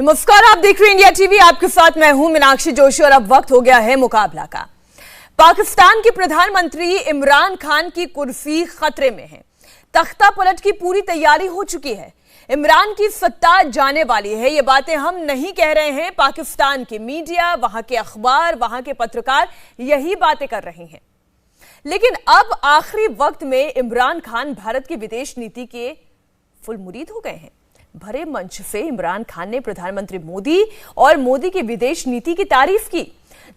नमस्कार, आप देख रहे हैं इंडिया टीवी। आपके साथ मैं हूं मीनाक्षी जोशी और अब वक्त हो गया है मुकाबला का। पाकिस्तान के प्रधानमंत्री इमरान खान की कुर्सी खतरे में है। तख्ता पलट की पूरी तैयारी हो चुकी है। इमरान की सत्ता जाने वाली है। ये बातें हम नहीं कह रहे हैं, पाकिस्तान की मीडिया, वहां के अखबार, वहां के पत्रकार यही बातें कर रहे हैं। लेकिन अब आखिरी वक्त में इमरान खान भारत की विदेश नीति के फुल मुरीद हो गए हैं। भरे मंच से इमरान खान ने प्रधानमंत्री मोदी और मोदी की विदेश नीति की तारीफ की।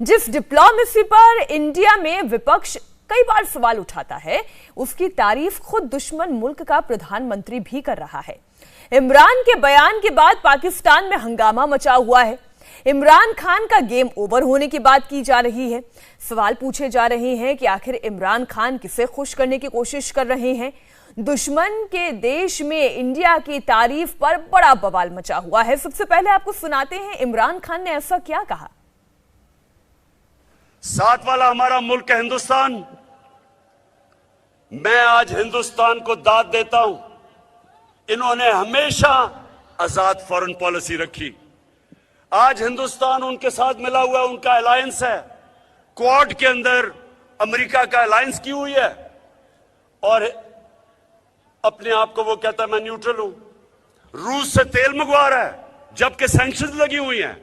जिस डिप्लोमेसी पर इंडिया में विपक्ष कई बार सवाल उठाता है, उसकी तारीफ खुद दुश्मन मुल्क का प्रधानमंत्री भी कर रहा है। इमरान के बयान के बाद पाकिस्तान में हंगामा मचा हुआ है। इमरान खान का गेम ओवर होने की बात की जा रही है। सवाल पूछे जा रहे हैं कि आखिर इमरान खान किसे खुश करने की कोशिश कर रहे हैं। दुश्मन के देश में इंडिया की तारीफ पर बड़ा बवाल मचा हुआ है। सबसे पहले आपको सुनाते हैं इमरान खान ने ऐसा क्या कहा। साथ वाला हमारा मुल्क है हिंदुस्तान। मैं आज हिंदुस्तान को दाद देता हूं। इन्होंने हमेशा आजाद फॉरेन पॉलिसी रखी। आज हिंदुस्तान उनके साथ मिला हुआ है, उनका अलायंस है। क्वाड के अंदर अमेरिका का अलायंस की हुई है और अपने आप को वो कहता है मैं न्यूट्रल हूं। रूस से तेल मंगवा रहा है जबकि सैंक्शंस लगी हुई हैं।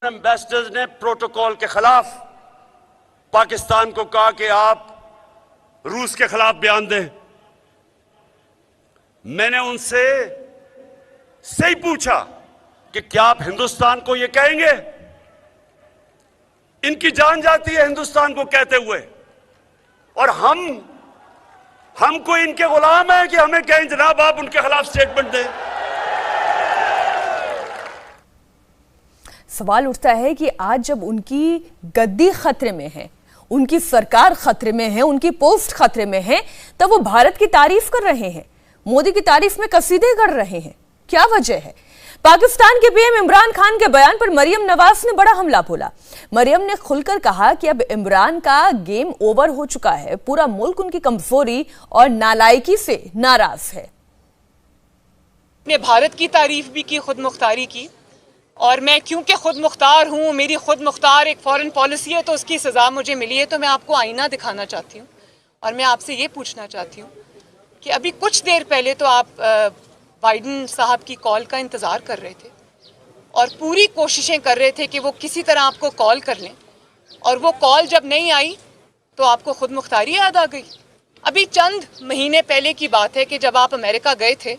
एम्बेसडर्स ने प्रोटोकॉल के खिलाफ पाकिस्तान को कहा कि आप रूस के खिलाफ बयान दें। मैंने उनसे सही पूछा कि क्या आप हिंदुस्तान को यह कहेंगे? इनकी जान जाती है हिंदुस्तान को कहते हुए, और हमको इनके गुलाम है कि हमें कहें जनाब आप उनके खिलाफ स्टेटमेंट दें। सवाल उठता है कि आज जब उनकी गद्दी खतरे में है, उनकी सरकार खतरे में है, उनकी पोस्ट खतरे में है, तब वो भारत की तारीफ कर रहे हैं, मोदी की तारीफ में कसीदे गढ़ रहे हैं। क्या वजह है? पाकिस्तान के पीएम इमरान खान के बयान पर मरियम नवाज ने बड़ा हमला बोला। मरियम ने खुलकर कहा कि अब इमरान का गेम ओवर हो चुका है। पूरा मुल्क उनकी कमजोरी और नालायकी से नाराज है। ने भारत की तारीफ भी की, खुद मुख्तारी की, और मैं क्योंकि खुद मुख्तार हूँ, मेरी खुद मुख्तार एक फॉरेन पॉलिसी है, तो उसकी सजा मुझे मिली है। तो मैं आपको आईना दिखाना चाहती हूँ और मैं आपसे ये पूछना चाहती हूँ कि अभी कुछ देर पहले तो आप बाइडन साहब की कॉल का इंतज़ार कर रहे थे और पूरी कोशिशें कर रहे थे कि वो किसी तरह आपको कॉल कर लें, और वो कॉल जब नहीं आई तो आपको खुद मुख्तारी याद आ गई। अभी चंद महीने पहले की बात है कि जब आप अमेरिका गए थे,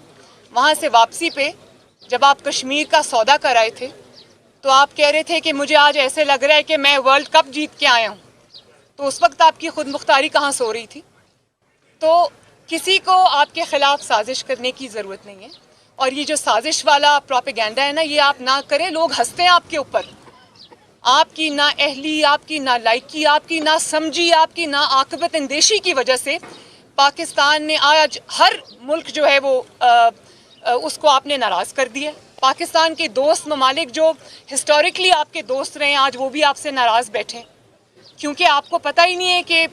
वहाँ से वापसी पे जब आप कश्मीर का सौदा कर आए थे, तो आप कह रहे थे कि मुझे आज ऐसे लग रहा है कि मैं वर्ल्ड कप जीत के आया हूँ। तो उस वक्त आपकी खुद मुख्तारी कहाँ सो रही थी? तो किसी को आपके खिलाफ साजिश करने की ज़रूरत नहीं है, और ये जो साजिश वाला प्रोपेगेंडा है ना, ये आप ना करें। लोग हंसते हैं आपके ऊपर। आपकी ना अहली, आपकी ना लायकी, आपकी ना समझी, आपकी ना आकबत अंदेशी की वजह से पाकिस्तान ने आज हर मुल्क जो है वो उसको आपने नाराज़ कर दिया। पाकिस्तान के दोस्त ममालिक जो हिस्टोरिकली आपके दोस्त रहे, आज वो भी आपसे नाराज़ बैठे, क्योंकि आपको पता ही नहीं है कि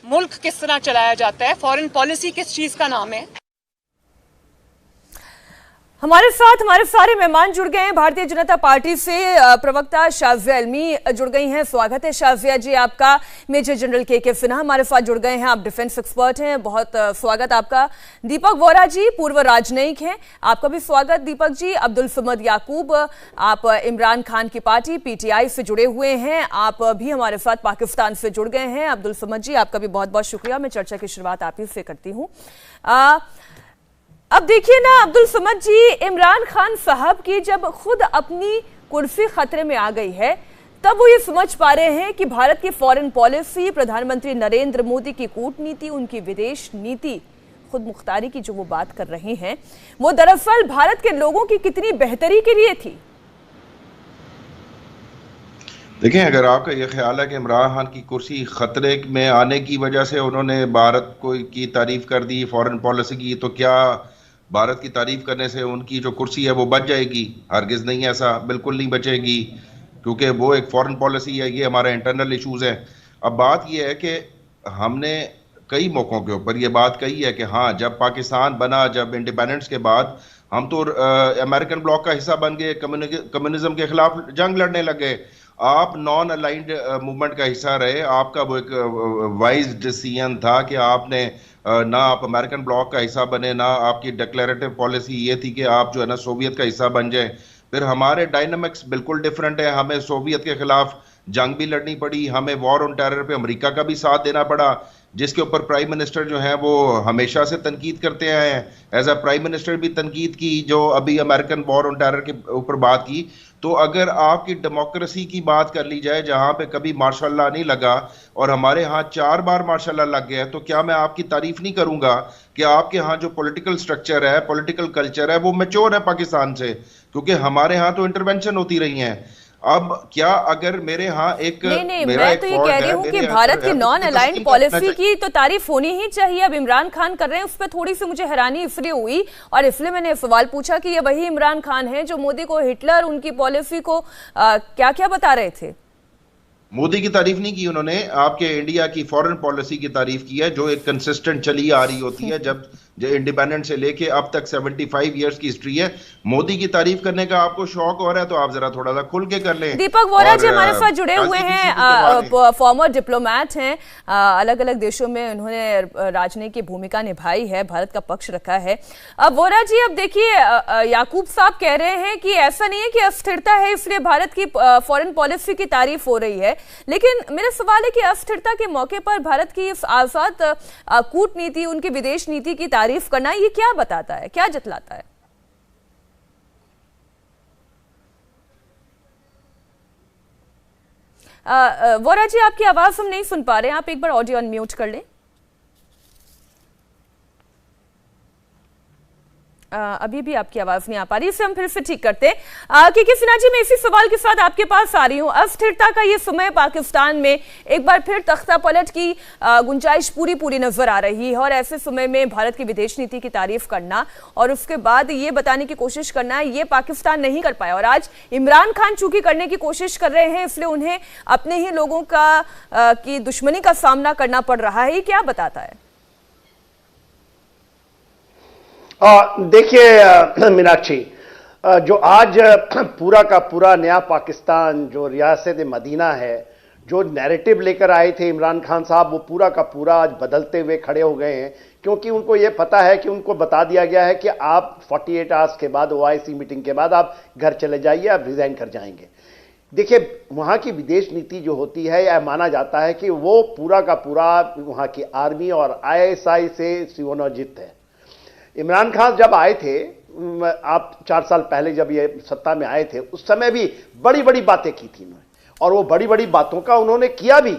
मुल्क किस तरह चलाया जाता है, फॉरेन पॉलिसी किस चीज़ का नाम है। हमारे साथ हमारे सारे मेहमान जुड़ गए हैं। भारतीय जनता पार्टी से प्रवक्ता शाज़िया इल्मी जुड़ गई हैं। स्वागत है शाज़िया जी आपका। मेजर जनरल के सिन्हा हमारे साथ जुड़ गए हैं, आप डिफेंस एक्सपर्ट हैं, बहुत स्वागत आपका। दीपक वोरा जी पूर्व राजनयिक हैं, आपका भी स्वागत दीपक जी। अब्दुल समद याकूब, आप इमरान खान की पार्टी PTI से जुड़े हुए हैं, आप भी हमारे साथ पाकिस्तान से जुड़ गए हैं। अब्दुल समद जी आपका भी बहुत बहुत शुक्रिया। मैं चर्चा की शुरुआत आप ही से करती हूँ। अब देखिए ना अब्दुल समद जी, इमरान खान साहब की जब खुद अपनी कुर्सी खतरे में आ गई है, तब वो ये समझ पा रहे हैं कि भारत की फॉरेन पॉलिसी, प्रधानमंत्री नरेंद्र मोदी की कूटनीति, उनकी विदेश नीति, खुद मुख्तारी की जो वो बात कर रहे हैं, वो दरअसल भारत के लोगों की कितनी बेहतरी के लिए थी। देखें, अगर आपका यह ख्याल है कि इमरान खान की कुर्सी खतरे में आने की वजह से उन्होंने भारत को की तारीफ कर दी, फॉरेन पॉलिसी की, तो क्या भारत की तारीफ करने से उनकी जो कुर्सी है वो बच जाएगी? हरगिज़ नहीं, ऐसा बिल्कुल नहीं बचेगी, क्योंकि वो एक फॉरेन पॉलिसी है, ये हमारा इंटरनल इशूज़ हैं। अब बात यह है कि हमने कई मौक़ों के ऊपर ये बात कही है कि हाँ, जब पाकिस्तान बना, जब इंडिपेंडेंस के बाद हम तो अमेरिकन ब्लॉक का हिस्सा बन गए, कम्युनिज्म के खिलाफ जंग लड़ने लग गए। आप नॉन अलाइंड मूवमेंट का हिस्सा रहे, आपका वो एक वाइज डिसीजन था कि आपने ना आप अमेरिकन ब्लॉक का हिस्सा बने, ना आपकी डिक्लेरेटिव पॉलिसी ये थी कि आप जो है ना सोवियत का हिस्सा बन जाए। फिर हमारे डायनामिक्स बिल्कुल डिफरेंट है, हमें सोवियत के खिलाफ जंग भी लड़नी पड़ी, हमें वॉर ऑन टेरर पे अमेरिका का भी साथ देना पड़ा, जिसके ऊपर प्राइम मिनिस्टर जो है वो हमेशा से तनकीद करते आए हैं। एज अ प्राइम मिनिस्टर भी तनकीद की, जो अभी अमेरिकन वॉर ऑन टेरर के ऊपर बात की। तो अगर आपकी डेमोक्रेसी की बात कर ली जाए, जहां पे कभी मार्शल लॉ नहीं लगा और हमारे यहाँ 4 बार मार्शल लॉ लग गया, तो क्या मैं आपकी तारीफ नहीं करूंगा कि आपके यहाँ जो पॉलिटिकल स्ट्रक्चर है, पॉलिटिकल कल्चर है, वो मैच्योर है पाकिस्तान से, क्योंकि हमारे यहाँ तो इंटरवेंशन होती रही है। अब क्या अगर मेरे यहाँ एक नहीं, मैं तो ये कह रही हूँ कि भारत की नॉन अलाइंड पॉलिसी की तो तारीफ होनी ही चाहिए। अब इमरान खान कर रहे हैं, उस पर थोड़ी सी मुझे हैरानी इसलिए हुई और इसलिए मैंने सवाल पूछा कि ये वही इमरान खान है जो मोदी को हिटलर, उनकी पॉलिसी को क्या क्या बता रहे थे। मोदी की तारीफ नहीं की उन्होंने, आपके इंडिया की फॉरेन पॉलिसी की तारीफ की है, जो एक कंसिस्टेंट चली आ रही होती है जब इंडिपेंडेंट से लेके अब तक 75 इयर्स की हिस्ट्री है। मोदी की तारीफ करने का आपको शौक हो रहा है तो आप जरा थोड़ा सा खुल के कर लें। दीपक वोरा जी हमारे साथ जुड़े हुए हैं, फॉर्मर डिप्लोमैट हैं, अलग अलग देशों में उन्होंने राजनीतिक भूमिका निभाई है, भारत का पक्ष रखा है। अब वोरा जी, अब देखिए याकूब साहब कह रहे हैं कि ऐसा नहीं है कि अस्थिरता है इसलिए भारत की फॉरेन पॉलिसी की तारीफ हो रही है, लेकिन मेरा सवाल है कि अस्थिरता के मौके पर भारत की इस आजाद कूटनीति, उनकी विदेश नीति की तारीफ करना, ये क्या बताता है, क्या जतलाता है? वोरा जी, आपकी आवाज हम नहीं सुन पा रहे हैं, आप एक बार ऑडियो अनम्यूट कर लें। अभी भी आपकी आवाज नहीं आ पा रही, इसे हम फिर से ठीक करते हैं। के सिन्हा जी, मैं इसी सवाल के साथ आपके पास आ रही हूं। अस्थिरता का ये समय पाकिस्तान में एक बार फिर तख्ता पलट की गुंजाइश पूरी नजर आ रही है और ऐसे समय में भारत की विदेश नीति की तारीफ करना और उसके बाद ये बताने की कोशिश करना, ये पाकिस्तान नहीं कर पाया। और आज इमरान खान चूंकि करने की कोशिश कर रहे हैं, इसलिए उन्हें अपने ही लोगों की दुश्मनी का सामना करना पड़ रहा है। ये क्या बताता है? देखिए मीनाक्षी, जो आज पूरा का पूरा नया पाकिस्तान जो रियासत मदीना है, जो नैरेटिव लेकर आए थे इमरान खान साहब, वो पूरा का पूरा आज बदलते हुए खड़े हो गए हैं, क्योंकि उनको ये पता है कि उनको बता दिया गया है कि आप 48 आवर्स के बाद, OIC मीटिंग के बाद आप घर चले जाइए, आप रिजाइन कर जाएंगे। देखिए, वहाँ की विदेश नीति जो होती है, यह माना जाता है कि वो पूरा का पूरा वहाँ की आर्मी और ISI से सुनियोजित है। इमरान खान जब आए थे, आप 4 साल पहले जब ये सत्ता में आए थे, उस समय भी बड़ी बड़ी बातें की थी उन्होंने, और वो बड़ी बड़ी बातों का उन्होंने किया भी,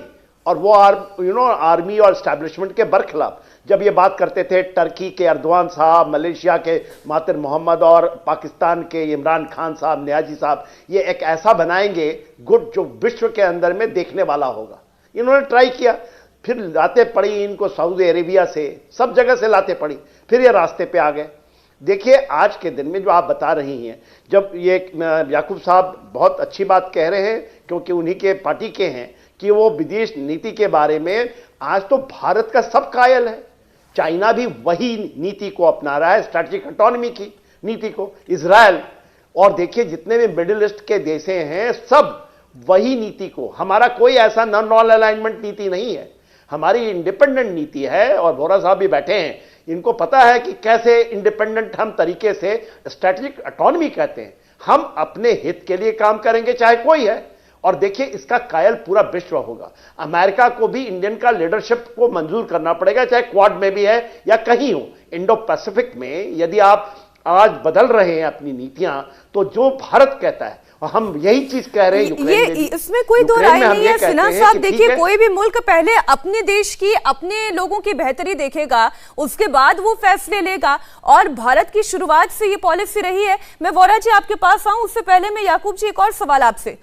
और वो आर्मी और एस्टैब्लिशमेंट के बरखिलाफ जब ये बात करते थे, टर्की के अर्दवान साहब, मलेशिया के मातिर मोहम्मद और पाकिस्तान के इमरान खान साहब, नियाजी साहब, ये एक ऐसा बनाएंगे गुट जो विश्व के अंदर में देखने वाला होगा। इन्होंने ट्राई किया, फिर लाते पड़ी इनको सऊदी अरेबिया से, सब जगह से लाते पड़ी, फिर ये रास्ते पे आ गए। देखिए, आज के दिन में जो आप बता रही हैं, जब ये याकूब साहब बहुत अच्छी बात कह रहे हैं, क्योंकि उन्हीं के पार्टी के हैं, कि वो विदेश नीति के बारे में आज तो भारत का सब कायल है। चाइना भी वही नीति को अपना रहा है, स्ट्रैटेजिक ऑटोनॉमी की नीति को, इजराइल, और देखिए जितने भी मिडिल ईस्ट के देश हैं सब वही नीति को। हमारा कोई ऐसा नॉन अलाइनमेंट नीति नहीं है, हमारी इंडिपेंडेंट नीति है। और वोरा साहब भी बैठे हैं, इनको पता है कि कैसे इंडिपेंडेंट हम तरीके से, स्ट्रैटेजिक ऑटोनॉमी कहते हैं, हम अपने हित के लिए काम करेंगे चाहे कोई है। और देखिए, इसका कायल पूरा विश्व होगा। अमेरिका को भी इंडियन का लीडरशिप को मंजूर करना पड़ेगा, चाहे क्वाड में भी है या कहीं हो। इंडो पैसिफिक में यदि आप आज बदल रहे हैं अपनी नीतियां, तो जो भारत कहता है, और हम यही चीज कह रहे हैं, ये इसमें कोई दो राय नहीं है सिन्हा साहब। देखिए, कोई भी मुल्क पहले अपने देश की, अपने लोगों की बेहतरी देखेगा, उसके बाद वो फैसले लेगा, और भारत की शुरुआत से ये पॉलिसी रही है। मैं वोरा जी आपके पास आऊं, उससे पहले मैं याकूब जी एक और सवाल आपसे।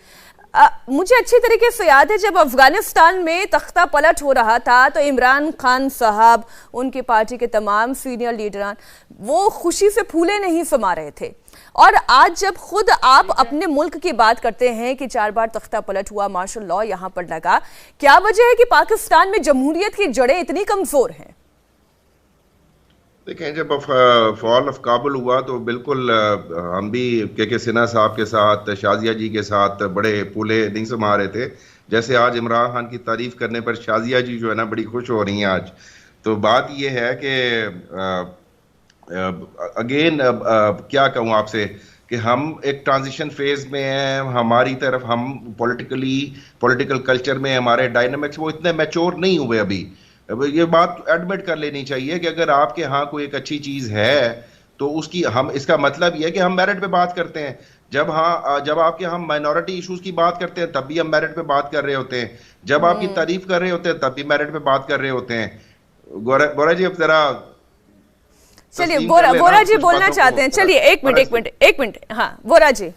मुझे अच्छी तरीके से याद है जब अफगानिस्तान में तख्ता पलट हो रहा था, तो इमरान खान साहब, उनकी पार्टी के तमाम सीनियर लीडरान, वो खुशी से फूले नहीं समा रहे थे। और आज जब खुद आप अपने मुल्क की बात करते हैं कि 4 बार तख्ता पलट हुआ, मार्शल लॉ यहां पर लगा, क्या वजह है कि पाकिस्तान में जमहूरियत की जड़ें इतनी कमजोर हैं? देखें, जब फॉल ऑफ काबुल हुआ तो बिल्कुल हम भी के सिन्हा साहब के साथ, शाजिया जी के साथ बड़े फूले नहीं समा रहे थे। जैसे आज इमरान खान की तारीफ करने पर शाजिया जी जो है ना बड़ी खुश हो रही हैं आज। तो बात ये है कि अगेन क्या कहूँ आपसे कि हम एक ट्रांजिशन फेज में हैं। हमारी तरफ हम पॉलिटिकल कल्चर में हमारे डायनामिक्स वो इतने मैच्योर नहीं हुए अभी। ये बात एडमिट कर लेनी चाहिए कि अगर आपके यहाँ कोई एक अच्छी चीज है तो उसकी हम, इसका मतलब ये है कि हम मेरिट पे बात करते हैं। जब आपके हम माइनॉरिटी इश्यूज की बात करते हैं तब भी हम मेरिट पे बात कर रहे होते हैं। जब आपकी तारीफ कर रहे होते हैं तब भी मेरिट पे बात कर रहे होते हैं। गोरा जी अब जरा चलिए, बोरा जी बोलना चाहते हैं। चलिए एक मिनट। हाँ बोरा जी,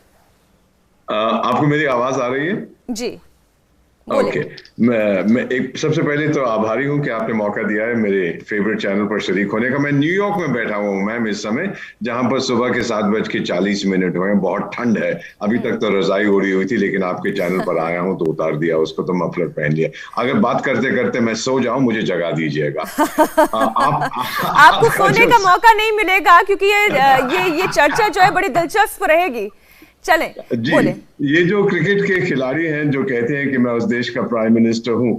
आपको मेरी आवाज आ रही है? जी ओके। मैं एक सबसे पहले तो आभारी हूं कि आपने मौका दिया है मेरे फेवरेट चैनल पर शरीक होने का। मैं न्यूयॉर्क में बैठा हुआ हूं मैम इस समय, जहां पर सुबह के 7:40 हुए हैं। बहुत ठंड है, अभी तक तो रजाई ओढ़ी हुई थी, लेकिन आपके चैनल पर आया हूं तो उतार दिया उसको, तो मफलर पहन लिया। अगर बात करते करते मैं सो जाऊं मुझे जगा दीजिएगा। आपको सोने का मौका नहीं मिलेगा क्योंकि ये चर्चा जो है बड़ी दिलचस्प रहेगी। चलें, बोले। ये जो क्रिकेट के खिलाड़ी हैं जो कहते हैं कि मैं उस देश का प्राइम मिनिस्टर हूं,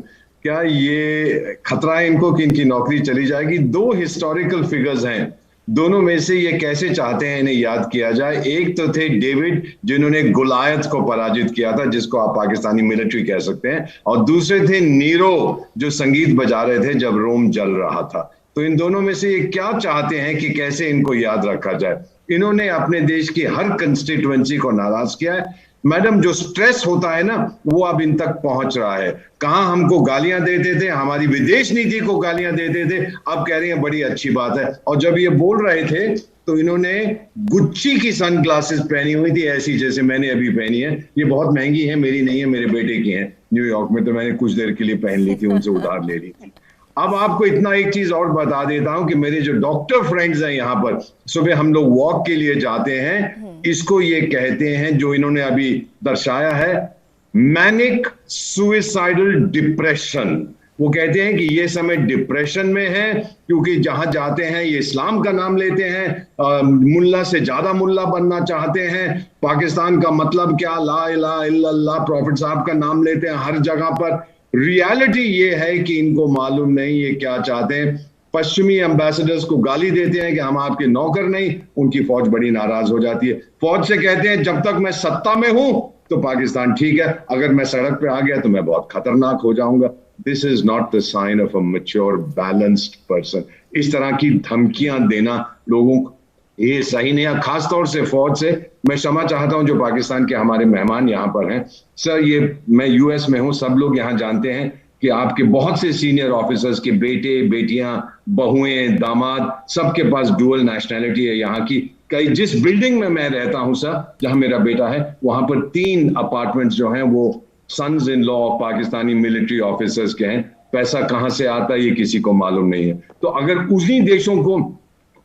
क्या ये खतरा है इनको कि इनकी नौकरी चली जाएगी? दो हिस्टोरिकल फिगर्स हैं, दोनों में से ये कैसे चाहते हैं इन्हें याद किया जाए। एक तो थे डेविड जिन्होंने गुलायत को पराजित किया था, जिसको आप पाकिस्तानी मिलिट्री कह सकते हैं, और दूसरे थे नीरो जो संगीत बजा रहे थे जब रोम जल रहा था। तो इन दोनों में से ये क्या चाहते हैं कि कैसे इनको याद रखा जाए? इन्होंने अपने देश की हर कंस्टिट्यूएंसी को नाराज किया है। मैडम, जो स्ट्रेस होता है ना वो अब इन तक पहुंच रहा है। कहां हमको गालियां देते थे, हमारी विदेश नीति को गालियां देते थे, अब कह रहे हैं बड़ी अच्छी बात है। और जब ये बोल रहे थे तो इन्होंने गुच्ची की सनग्लासेस पहनी हुई थी, ऐसी जैसे मैंने अभी पहनी है। ये बहुत महंगी है, मेरी नहीं है, मेरे बेटे की है न्यूयॉर्क में, तो मैंने कुछ देर के लिए पहन ली थी, उनसे उधार ले ली थी। अब आपको इतना एक चीज और बता देता हूं कि मेरे जो डॉक्टर फ्रेंड्स हैं यहाँ पर, सुबह हम लोग वॉक के लिए जाते हैं, इसको ये कहते हैं जो इन्होंने अभी दर्शाया है, मैनिक सुइसाइडल डिप्रेशन। वो कहते हैं कि ये समय डिप्रेशन में है क्योंकि जहां जाते हैं ये इस्लाम का नाम लेते हैं, मुल्ला से ज्यादा मुल्ला बनना चाहते हैं, पाकिस्तान का मतलब क्या, ला इलाहा इल्लल्लाह, प्रॉफिट साहब का नाम लेते हैं हर जगह पर। रियलिटी ये है कि इनको मालूम नहीं ये क्या चाहते हैं। पश्चिमी एम्बेसडर्स को गाली देते हैं कि हम आपके नौकर नहीं, उनकी फौज बड़ी नाराज हो जाती है। फौज से कहते हैं जब तक मैं सत्ता में हूं तो पाकिस्तान ठीक है, अगर मैं सड़क पे आ गया तो मैं बहुत खतरनाक हो जाऊंगा। This is not the sign of a mature balanced person. इस तरह की धमकियां देना लोगों को ये सही नहीं है, खासतौर से फौज से। मैं क्षमा चाहता हूं जो पाकिस्तान के हमारे मेहमान यहाँ पर हैं। सर, ये मैं यूएस में हूं, सब लोग यहाँ जानते हैं कि आपके बहुत से सीनियर ऑफिसर्स के बेटे, बेटियां, बहुएं, दामाद, सबके पास डुअल नेशनैलिटी है यहाँ की। कई जिस बिल्डिंग में मैं रहता हूं सर, जहां मेरा बेटा है, वहां पर 3 अपार्टमेंट्स जो हैं वो sons in law of Pakistani military officers के हैं। पैसा कहां से आता है ये किसी को मालूम नहीं है। तो अगर उन्हीं देशों को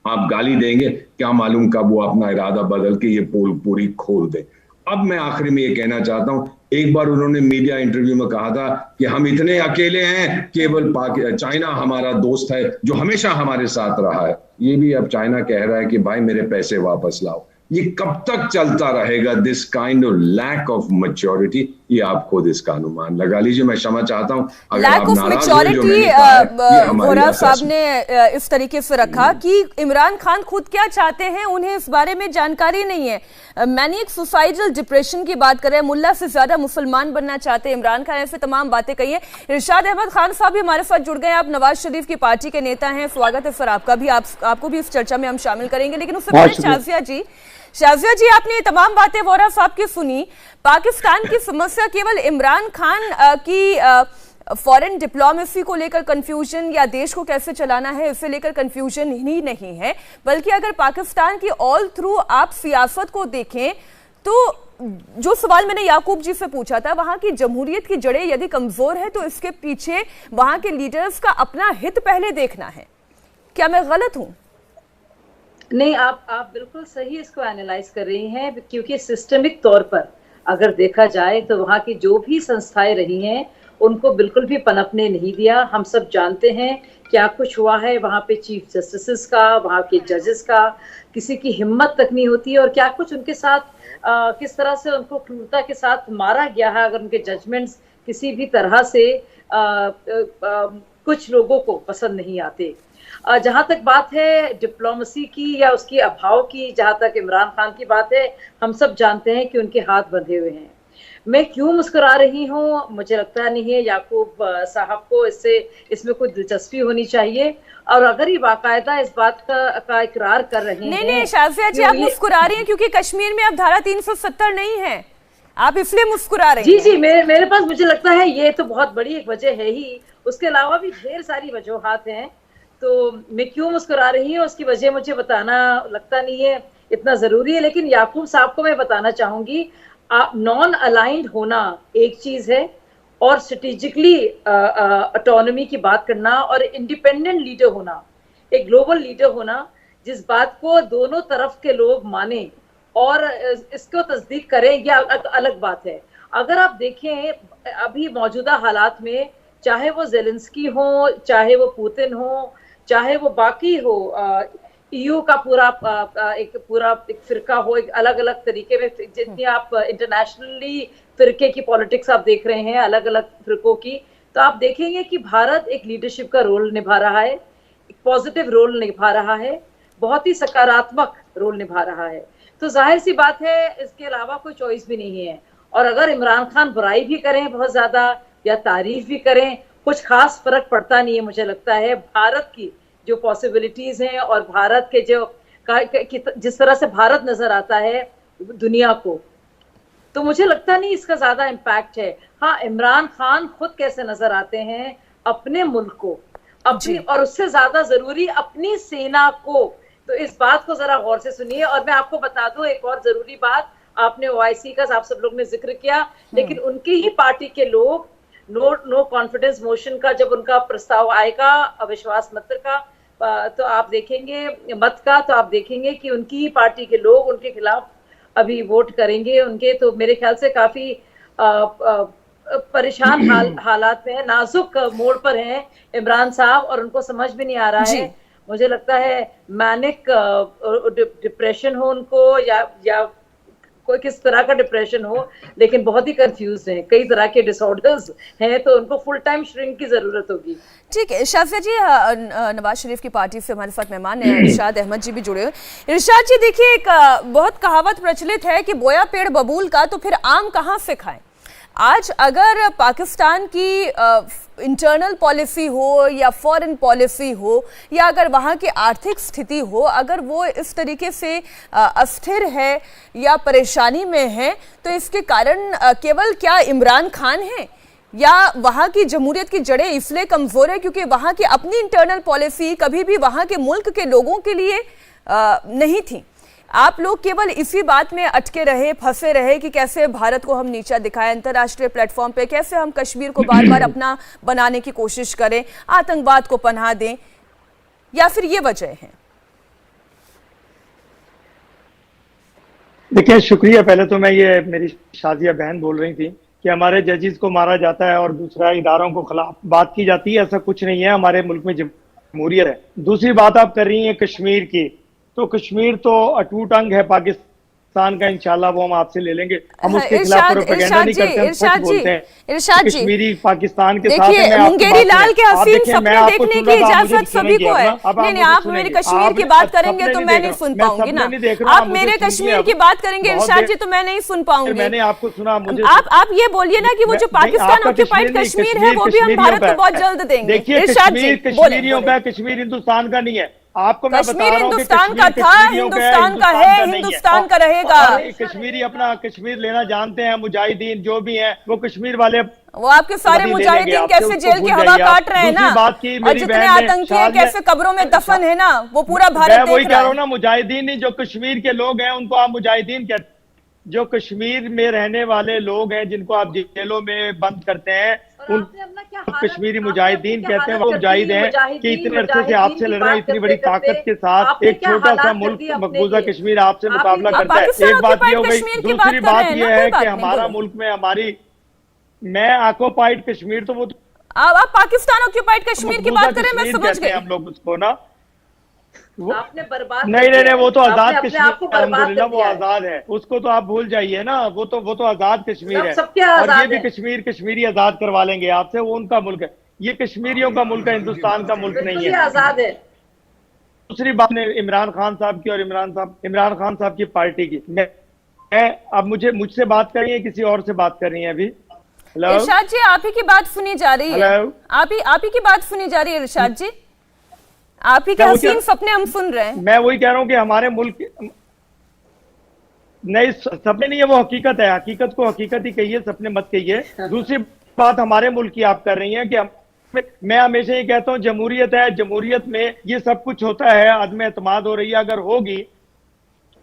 आप गाली देंगे, क्या मालूम कब वो अपना इरादा बदल के ये पोल पूरी खोल दे। अब मैं आखिरी में ये कहना चाहता हूं, एक बार उन्होंने मीडिया इंटरव्यू में कहा था कि हम इतने अकेले हैं, केवल चाइना हमारा दोस्त है जो हमेशा हमारे साथ रहा है। ये भी अब चाइना कह रहा है कि भाई मेरे पैसे वापस लाओ। ये कब तक चलता रहेगा this kind of lack of maturity? ये आप खुद इसका अनुमान लगा लीजिए। मैं क्षमा चाहता हूं अगर लैक ऑफ मैच्योरिटी वोरा साहब ने इस तरीके से रखा कि इमरान खान खुद क्या चाहते हैं उन्हें इस बारे में जानकारी नहीं है। मैनिक सुसाइडल डिप्रेशन की बात करें, मुल्ला से ज्यादा मुसलमान बनना चाहते हैं इमरान खान, ऐसे तमाम बातें कही है। इरशाद अहमद खान साहब भी हमारे साथ जुड़ गए। आप नवाज शरीफ की पार्टी के नेता हैं, स्वागत है सर आपका भी। आपको भी इस चर्चा में हम शामिल करेंगे, लेकिन उससे पहले शाजिया जी आपने ये तमाम बातें वोरा साहब की सुनी। पाकिस्तान की समस्या केवल इमरान खान की फॉरेन डिप्लोमेसी को लेकर कंफ्यूजन या देश को कैसे चलाना है इसे लेकर कंफ्यूजन ही नहीं है, बल्कि अगर पाकिस्तान की ऑल थ्रू आप सियासत को देखें तो जो सवाल मैंने याकूब जी से पूछा था, वहां की जमहूरियत की जड़ें यदि कमजोर है तो इसके पीछे वहां के लीडर्स का अपना हित पहले देखना है। क्या मैं गलत हूं? नहीं, आप बिल्कुल सही इसको एनालाइज कर रही हैं, क्योंकि सिस्टमिक तौर पर अगर देखा जाए तो वहाँ की जो भी संस्थाएं रही हैं उनको बिल्कुल भी पनपने नहीं दिया। हम सब जानते हैं क्या कुछ हुआ है वहाँ पे, चीफ जस्टिस का, वहाँ के जजेस का, किसी की हिम्मत तक नहीं होती, और क्या कुछ उनके साथ किस तरह से उनको क्रूरता के साथ मारा गया है। अगर उनके जजमेंट्स किसी भी तरह से कुछ लोगों को पसंद नहीं आते। जहां तक बात है डिप्लोमेसी की या उसकी अभाव की, जहां तक इमरान खान की बात है, हम सब जानते हैं कि उनके हाथ बंधे हुए हैं। मैं क्यों मुस्कुरा रही हूँ, मुझे लगता नहीं है याकूब साहब को इसमें कोई दिलचस्पी होनी चाहिए। और अगर ये बाकायदा इस बात का इकरार कर रहे हैं। नहीं शाज़िया जी, आप मुस्कुरा रही हैं क्योंकि कश्मीर में अब धारा 370 नहीं है, आप इसलिए मुस्कुरा रहे हैं। जी, मेरे पास मुझे लगता है ये तो बहुत बड़ी एक वजह है ही, उसके अलावा भी ढेर सारी वजूहात हैं। तो मैं क्यों मुस्कुरा रही हूँ उसकी वजह मुझे बताना लगता नहीं है इतना जरूरी है। लेकिन याकूब साहब को मैं बताना चाहूंगी, नॉन अलाइंड होना एक चीज है और स्ट्रेटेजिकली ऑटोनॉमी की बात करना और इंडिपेंडेंट लीडर होना, एक ग्लोबल लीडर होना जिस बात को दोनों तरफ के लोग माने और इसको तस्दीक करें, यह अलग बात है। अगर आप देखें अभी मौजूदा हालात में, चाहे वो ज़ेलेंस्की हो, चाहे वो पुतिन हो, चाहे वो बाकी हो, ईयू का पूरा एक फिरका हो, एक अलग अलग तरीके में, जितनी आप इंटरनेशनली फिरके की पॉलिटिक्स आप देख रहे हैं अलग अलग फिरकों की, तो आप देखेंगे कि भारत एक लीडरशिप का रोल निभा रहा है, एक पॉजिटिव रोल निभा रहा है, बहुत ही सकारात्मक रोल निभा रहा है। तो जाहिर सी बात है इसके अलावा कोई चॉइस भी नहीं है। और अगर इमरान खान बुराई भी करें बहुत ज्यादा या तारीफ भी करें, कुछ खास फर्क पड़ता नहीं है। मुझे लगता है भारत की जो पॉसिबिलिटीज हैं और भारत के जो जिस तरह से भारत नजर आता है दुनिया को, तो मुझे लगता नहीं इसका ज्यादा इम्पैक्ट है। हाँ, इमरान खान खुद कैसे नजर आते हैं अपने मुल्क को, अपनी, और उससे ज्यादा जरूरी अपनी सेना को, तो इस बात को जरा गौर से सुनिए। और मैं आपको बता दूं एक और जरूरी बात, आपने ओआईसी का आप सब लोग ने जिक्र किया, लेकिन उनकी ही पार्टी के लोग नो कॉन्फिडेंस मोशन का जब उनका प्रस्ताव आएगा, अविश्वास मत का, तो आप देखेंगे तो आप देखेंगे कि उनकी ही पार्टी के लोग उनके खिलाफ अभी वोट करेंगे उनके। तो मेरे ख्याल से काफी परेशान हालात में है, नाजुक मोड़ पर हैं इमरान साहब, और उनको समझ भी नहीं आ रहा है। मुझे लगता है मैनिक डिप्रेशन हो उनको या कोई किस तरह का डिप्रेशन हो, लेकिन बहुत ही कंफ्यूज हैं, कई तरह के डिसऑर्डर्स हैं, तो उनको फुल टाइम श्रिंक की जरूरत होगी। ठीक है शाफ़िया जी, नवाज शरीफ की पार्टी से हमारे साथ मेहमान हैं इरशाद अहमद जी भी जुड़े हुए। इरशाद जी, देखिए एक बहुत कहावत प्रचलित है कि बोया पेड़ बबूल का तो फिर आम कहाँ से खाएं। आज अगर पाकिस्तान की इंटरनल पॉलिसी हो या फॉरेन पॉलिसी हो या अगर वहाँ की आर्थिक स्थिति हो, अगर वो इस तरीके से अस्थिर है या परेशानी में है, तो इसके कारण केवल क्या इमरान खान है या वहाँ की जमहूरियत की जड़ें इसलिए कमज़ोर है क्योंकि वहाँ की अपनी इंटरनल पॉलिसी कभी भी वहाँ के मुल्क के लोगों के लिए नहीं थी। आप लोग केवल इसी बात में अटके रहे, फंसे रहे कि कैसे भारत को हम नीचा दिखाएं अंतर्राष्ट्रीय प्लेटफॉर्म पे, कैसे हम कश्मीर को बार बार अपना बनाने की कोशिश करें, आतंकवाद को पनाह दें, या फिर ये वजह है? देखिए, शुक्रिया। पहले तो मैं ये मेरी शाजिया बहन बोल रही थी कि हमारे जजेस को मारा जाता है और दूसरा इदारों को खिलाफ बात की जाती है, ऐसा कुछ नहीं है। हमारे मुल्क में जमहूरियत है। दूसरी बात आप कर रही हैं कश्मीर की, तो कश्मीर तो अटूट अंग है पाकिस्तान का, इंशाल्लाह वो हम आपसे ले लेंगे। हम उसके खिलाफ प्रोपेगेंडा नहीं करते, हम सच बोलते हैं। कश्मीरी पाकिस्तान के साथ देखिए, मुंगेरी लाल के हसीन सपने देखने की इजाजत सभी को है। नहीं, आप मेरे कश्मीर की बात करेंगे तो मैं नहीं सुन पाऊंगी ना। आप मेरे कश्मीर की बात करेंगे इरशाद जी तो मैं नहीं सुन पाऊंगी। मैंने आपको सुना, मुझे आप ये बोलिए ना कि वो जो पाकिस्तान ऑक्युपाइड कश्मीर है वो भी हम भारत को बहुत जल्द देंगे। देखिए, कश्मीरियों का, कश्मीर हिंदुस्तान का नहीं है। आपको मैं बता रहा हूं कि हिंदुस्तान का था, हिंदुस्तान का है, हिंदुस्तान का रहेगा। कश्मीरी अपना कश्मीर लेना जानते हैं, मुजाहिदीन जो भी हैं वो कश्मीर वाले, वो आपके सारे मुजाहिदीन कैसे जेल की हवा काट रहे हैं ना, और जितने आतंकी हैं कैसे कब्रों में दफन है ना, वो पूरा भारत देख रहा है। वही कह रहा हूँ ना, मुजाहिदीन नहीं, जो कश्मीर के लोग हैं उनको आप मुजाहिदीन कहते, जो कश्मीर में रहने वाले लोग हैं जिनको आप जेलों में बंद करते हैं उन कश्मीरी मुजाहिदीन कहते हैं वो मुजाहिद हैं कि इतने अरसे से आपसे लड़ रहे हैं, इतनी बड़ी ताकत के साथ एक छोटा सा मुल्क मकबूजा कश्मीर आपसे मुकाबला करता है। एक बात ये हो गई। दूसरी बात ये है कि हमारा मुल्क में हमारी, मैं ऑक्युपाइड कश्मीर, तो वो आप पाकिस्तान ऑक्युपाइड कश्मीर की बात करें, मैं समझ गई। हम लोग उसको ना आपने बर्बाद नहीं वो तो आजाद कश्मीर, अल्हम्दुलिल्लाह वो आजाद है, उसको तो आप भूल जाइए ना। वो तो आजाद कश्मीर है, और ये भी कश्मीरी आजाद करवा लेंगे आपसे। वो उनका मुल्क है, ये कश्मीरियों का मुल्क है, हिंदुस्तान का मुल्क नहीं है, आजाद है। दूसरी बात ने इमरान खान साहब की और इमरान खान साहब की पार्टी की, मैं अब मुझसे बात कर रही है, किसी और से बात कर रही है अभी। इरशाद जी, आप ही की बात सुनी जा रही है, आप ही की बात सुनी जा रही है इरशाद जी, आप ही के हसीन सपने हम सुन रहे हैं। मैं वही कह रहा हूं कि हमारे मुल्क नहीं, सपने नहीं है, वो हकीकत है। हकीकत को हकीकत ही कहिए, सपने मत कहिए। दूसरी बात हमारे मुल्क की आप कर रही हैं कि मैं हमेशा ये कहता हूं जमहूरियत है, जमहूरियत में ये सब कुछ होता है, अदम एतमाद हो रही है। अगर होगी,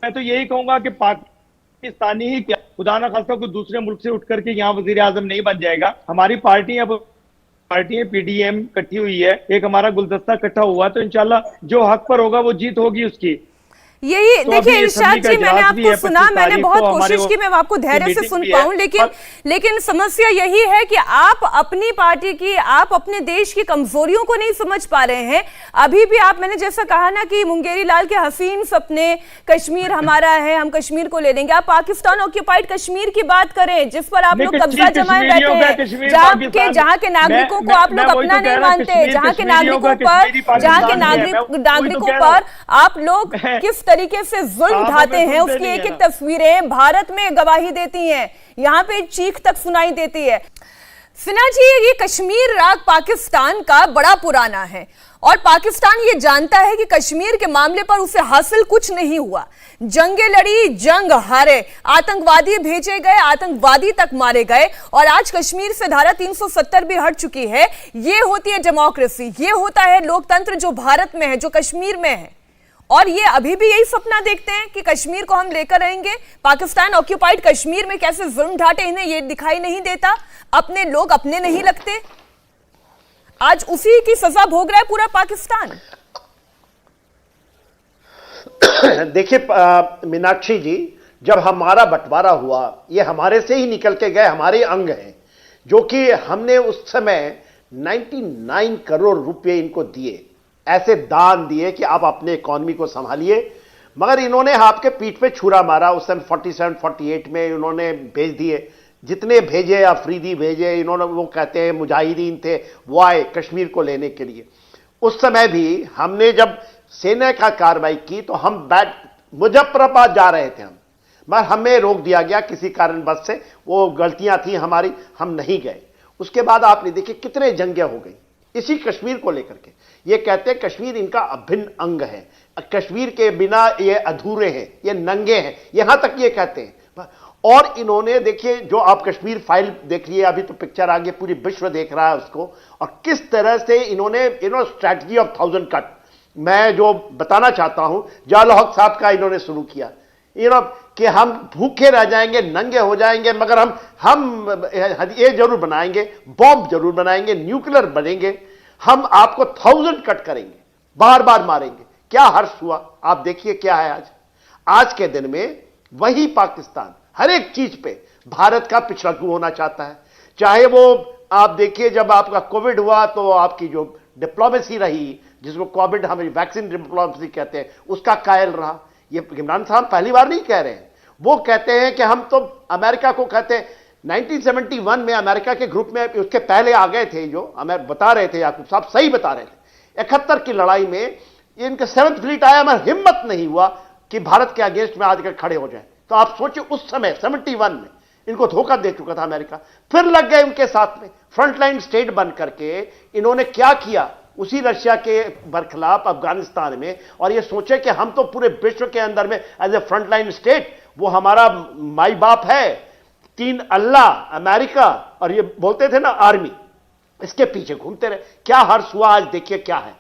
मैं तो यही कहूंगा कि पाकिस्तानी ही क्या, खुदा ना खास्ता कोई दूसरे मुल्क से उठ करके यहाँ वजीर आजम नहीं बन जाएगा। हमारी पार्टी पीडीएम इकट्ठी हुई है, एक हमारा गुलदस्ता इकट्ठा हुआ, तो इंशाल्लाह जो हक पर होगा वो जीत होगी उसकी। यही तो देखिए इरशाद जी, मैंने आपको सुना, मैंने बहुत कोशिश की मैं आपको धैर्य से सुन पाऊं, लेकिन समस्या यही है कि आप अपनी पार्टी की, आप अपने देश की कमजोरियों को नहीं समझ पा रहे हैं। अभी भी आप, मैंने जैसा कहा ना कि मुंगेरी लाल के हसीन सपने, कश्मीर हमारा है, हम कश्मीर को ले लेंगे। आप पाकिस्तान ऑक्युपाइड कश्मीर की बात करें, जिस पर आप लोग कब्जा जमाए बैठे हैं, जहाँ के नागरिकों को आप लोग अपना नहीं मानते, जहाँ के नागरिकों पर आप लोग किस तरीके से जुल्म ढाते हैं, उसकी एक एक तस्वीरें भारत में गवाही देती हैं, यहाँ पे चीख तक सुनाई देती है। सिन्हा जी, ये कश्मीर राग पाकिस्तान का बड़ा पुराना है और पाकिस्तान ये जानता है कि कश्मीर के मामले पर उसे हासिल कुछ नहीं हुआ। जंगें लड़ी, जंग हारे, आतंकवादी भेजे गए, आतंकवादी तक मारे गए और आज कश्मीर से धारा 370 भी हट चुकी है। ये होती है डेमोक्रेसी, ये होता है लोकतंत्र जो भारत में है, जो कश्मीर में है। और ये अभी भी यही सपना देखते हैं कि कश्मीर को हम लेकर रहेंगे। पाकिस्तान ऑक्युपाइड कश्मीर में कैसे जुल्म ढाटे, इन्हें ये दिखाई नहीं देता, अपने लोग अपने नहीं लगते। आज उसी की सजा भोग रहा है पूरा पाकिस्तान। देखिए मीनाक्षी जी, जब हमारा बंटवारा हुआ, ये हमारे से ही निकल के गए, हमारे अंग हैं, जो कि हमने उस समय 99 करोड़ रुपए इनको दिए, ऐसे दान दिए कि आप अपने इकॉनमी को संभालिए। मगर इन्होंने आपके पीठ पे छुरा मारा। उस समय 47-48 में इन्होंने भेज दिए, जितने भेजे अफरीदी भेजे इन्होंने, वो कहते हैं मुजाहिदीन थे, वो आए कश्मीर को लेने के लिए। उस समय भी हमने जब सेना का कार्रवाई की तो हम मुजफ्फराबाद जा रहे थे, मगर हमें रोक दिया गया किसी कारणवश से, वो गलतियां थी हमारी, हम नहीं गए। उसके बाद आपने देखिए कितने जंगें हो गई इसी कश्मीर को लेकर के। ये कहते हैं कश्मीर इनका अभिन्न अंग है, कश्मीर के बिना ये अधूरे हैं, ये नंगे हैं, यहां तक ये कहते हैं। और इन्होंने देखिए, जो आप कश्मीर फाइल देख लिए, अभी तो पिक्चर आ गई, पूरी विश्व देख रहा है उसको, और किस तरह से इन्होंने स्ट्रैटेजी ऑफ 1000 कट, मैं जो बताना चाहता हूं, जाल हक साहब का इन्होंने शुरू किया, कि हम भूखे रह जाएंगे, नंगे हो जाएंगे, मगर हम ये जरूर बनाएंगे, बॉम्ब जरूर बनाएंगे, न्यूक्लियर बनेंगे, हम आपको 1000 कट करेंगे, बार बार मारेंगे। क्या हर्ष हुआ? आप देखिए क्या है आज के दिन में वही पाकिस्तान हर एक चीज पे भारत का पिछड़कू होना चाहता है। चाहे वो आप देखिए, जब आपका कोविड हुआ तो आपकी जो डिप्लोमेसी रही, जिसको कोविड हम वैक्सीन डिप्लोमेसी कहते हैं, उसका कायल रहा। ये इमरान साहब पहली बार नहीं कह रहे हैं, वो कहते हैं कि हम तो अमेरिका को कहते हैं। 1971 में अमेरिका के ग्रुप में, उसके पहले आ गए थे, जो हमें बता रहे थे, याकूब साहब सही बता रहे थे, 71 की लड़ाई में इनका 7th फ्लीट आया, मगर हिम्मत नहीं हुआ कि भारत के अगेंस्ट में आकर खड़े हो जाए। तो आप सोचिए उस समय 71 में इनको धोखा दे चुका था अमेरिका, फिर लग गए उनके साथ में, फ्रंटलाइन स्टेट बन करके इन्होंने क्या किया उसी रशिया के बरखिलाफ अफगानिस्तान में, और ये सोचे कि हम तो पूरे विश्व के अंदर में एज ए फ्रंटलाइन स्टेट, वो हमारा माई बाप है, 3 अल्लाह अमेरिका, और ये बोलते थे ना आर्मी, इसके पीछे घूमते रहे। क्या हर्ष हुआ? आज देखिए क्या है,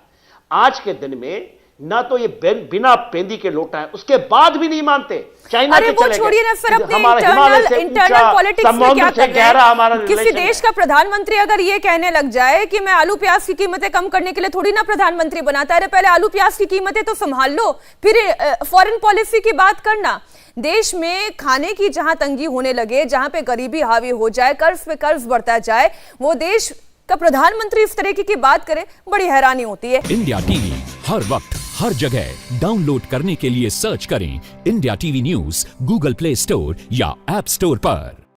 आज के दिन में ना तो ये बिना पेंदी के लौटा है, उसके बाद भी नहीं मानते। चाइना अरे वो छोड़िए ना, फिर अपने इंटरनल पॉलिटिक्स में क्या कर रहे हैं? किसी देश का प्रधानमंत्री अगर ये कहने लग जाए कि मैं आलू प्याज की कीमतें कम करने के लिए थोड़ी ना प्रधानमंत्री बनाता है, पहले आलू प्याज की कीमतें तो संभाल लो, फिर फॉरेन पॉलिसी की बात करना। देश में खाने की जहां तंगी होने लगे, जहां पे गरीबी हावी हो जाए, कर्ज पे कर्ज बढ़ता जाए, वो देश का प्रधानमंत्री इस तरीके की बात करे, बड़ी हैरानी होती है। इंडिया टीवी हर वक्त हर जगह डाउनलोड करने के लिए सर्च करें India TV news Google play store या ऐप स्टोर पर।